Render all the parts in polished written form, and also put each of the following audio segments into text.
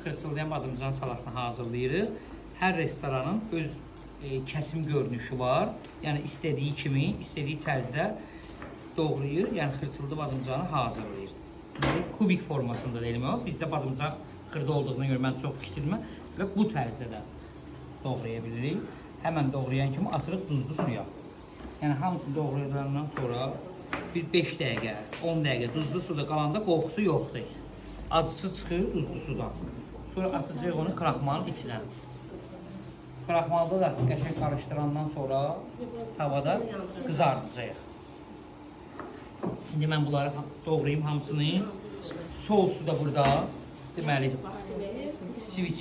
xırçıldayan badımcan salatını hazırlayırıq. Hər restoranın öz kəsim görünüşü var. Yəni istədiyi kimi, istədiyi tərzdə doğrayır, yəni xırçıldı badımcanı hazırlayır. Kubik formasında elmi var. Bizdə badımcan xırda olduğuna görə mən çox pişirmə və bu tərzdə də doğraya bilirik. Həmən doğrayan kimi atırıq duzlu suya. Yəni hamısını doğrayandan sonra bir 5 dəqiqə, 10 dəqiqə duzlu suda qalanda qoxusu yoxdur. Acısı çıxır duzlu sudan. Sonra atacağıq onu kraxmalın içinə. Kraxmalda da qəşəng qarışdırandan sonra tavada qızardacaq. İndi mən bunları doğrayayım hamısını. Sousu da burada. Deməli, sweet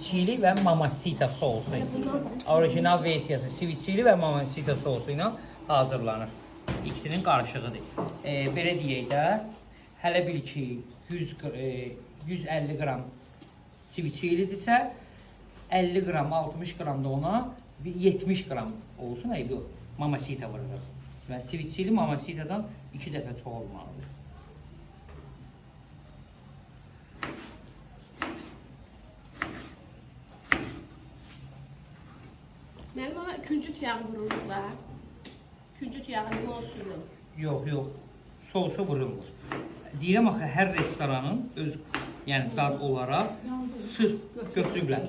chili və mamacita sousu. Orijinal versiyası sweet chili və mamacita sousu ilə hazırlanır. İkisinin qarışığıdır. Belə deyək də, hələ bil ki 150 qram sweet chilidirsə, 50 qram, 60 qram da ona 70 qram olsun, bu mamacita vururuz. Və sweet chili mamacitadan 2 dəfə çox olmalıdır. Mənim ona küncüt yağı vururlar. Küncüt yağı, limon suyu. Yox. Sousa vurulmur. Deyirəm axı, hər restoranın öz, yəni dad olaraq sırf götürüblər.